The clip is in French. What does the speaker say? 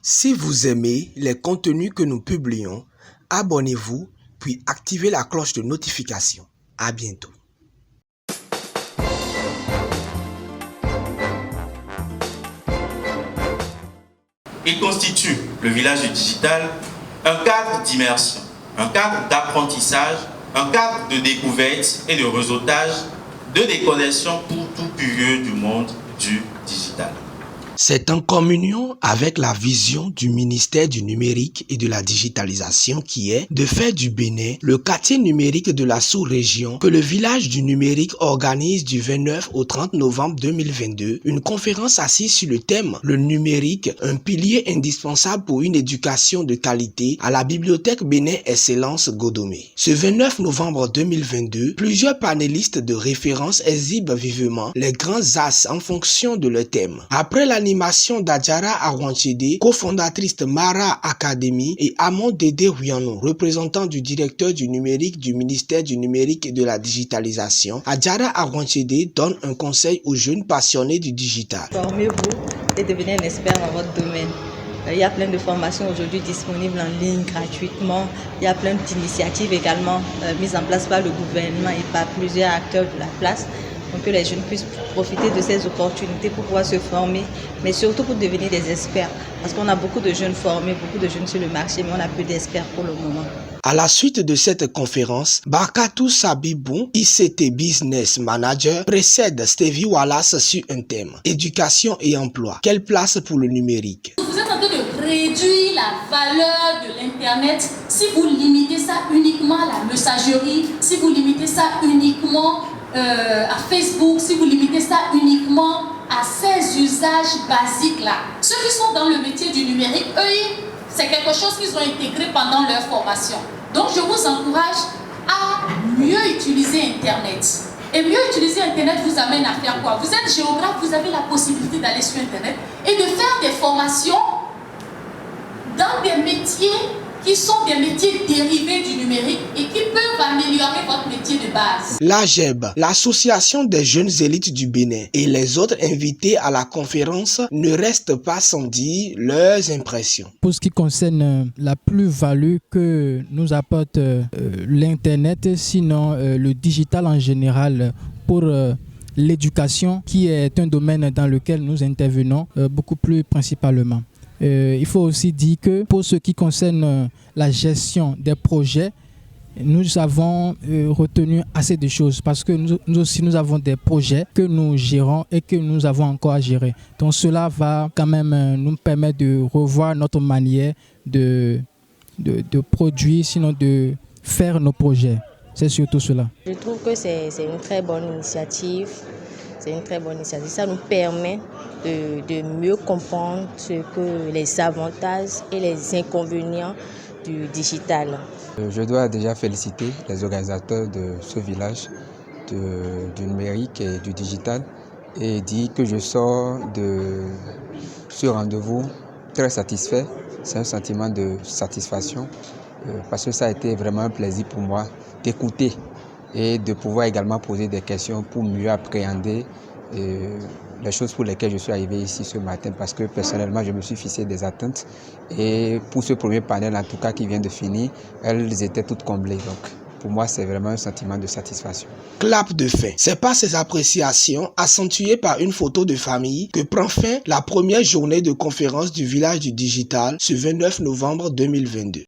Si vous aimez les contenus que nous publions, abonnez-vous puis activez la cloche de notification. À bientôt. Il constitue, le village du digital, un cadre d'immersion, un cadre d'apprentissage, un cadre de découverte et de réseautage, de déconnexion pour tout curieux du monde du digital. C'est en communion avec la vision du ministère du numérique et de la digitalisation qui est de faire du Bénin le quartier numérique de la sous-région que le village du numérique organise du 29 au 30 novembre 2022 une conférence assise sur le thème « Le numérique, un pilier indispensable pour une éducation de qualité » à la bibliothèque Bénin Excellence Godomé. Ce 29 novembre 2022, plusieurs panélistes de référence exhibent vivement les grands axes en fonction de leur thème. Après l'animation d'Adjara Awanchede, cofondatrice Mara Academy, et Amon Dede Huyano, représentant du directeur du numérique du ministère du numérique et de la digitalisation, Adjara Awanchede donne un conseil aux jeunes passionnés du digital. Formez-vous et devenez un expert dans votre domaine. Il y a plein de formations aujourd'hui disponibles en ligne gratuitement. Il y a plein d'initiatives également mises en place par le gouvernement et par plusieurs acteurs de la place, pour que les jeunes puissent profiter de ces opportunités pour pouvoir se former, mais surtout pour devenir des experts. Parce qu'on a beaucoup de jeunes formés, beaucoup de jeunes sur le marché, mais on a peu d'experts pour le moment. À la suite de cette conférence, Barkatou Sabibou, ICT Business Manager, précède Stevie Wallace sur un thème « Éducation et emploi. Quelle place pour le numérique ?» Vous êtes en train de réduire la valeur de l'Internet si vous limitez ça uniquement à la messagerie, si vous limitez ça uniquement à Facebook, si vous limitez ça uniquement à ces usages basiques-là. Ceux qui sont dans le métier du numérique, eux, c'est quelque chose qu'ils ont intégré pendant leur formation. Donc, je vous encourage à mieux utiliser Internet. Et mieux utiliser Internet vous amène à faire quoi? Vous êtes géographe, vous avez la possibilité d'aller sur Internet et de faire des formations dans des métiers qui sont des métiers dérivés du numérique et qui peuvent améliorer votre métier de base. L'AGEB, l'association des jeunes élites du Bénin, et les autres invités à la conférence ne restent pas sans dire leurs impressions. Pour ce qui concerne la plus-value que nous apporte l'Internet, sinon le digital en général pour l'éducation, qui est un domaine dans lequel nous intervenons beaucoup plus principalement. Il faut aussi dire que pour ce qui concerne la gestion des projets, nous avons retenu assez de choses parce que nous aussi nous avons des projets que nous gérons et que nous avons encore à gérer. Donc cela va quand même nous permettre de revoir notre manière de produire, sinon de faire nos projets. C'est surtout cela. Je trouve que c'est une très bonne initiative. C'est une très bonne initiative. Ça nous permet de mieux comprendre ce que les avantages et les inconvénients du digital. Je dois déjà féliciter les organisateurs de ce village du numérique et du digital et dire que je sors de ce rendez-vous très satisfait. C'est un sentiment de satisfaction parce que ça a été vraiment un plaisir pour moi d'écouter et de pouvoir également poser des questions pour mieux appréhender les choses pour lesquelles je suis arrivé ici ce matin, parce que personnellement je me suis fixé des attentes et pour ce premier panel en tout cas qui vient de finir, elles étaient toutes comblées. Donc pour moi c'est vraiment un sentiment de satisfaction. Clap de fin. C'est par ces appréciations accentuées par une photo de famille que prend fin la première journée de conférence du village du digital ce 29 novembre 2022.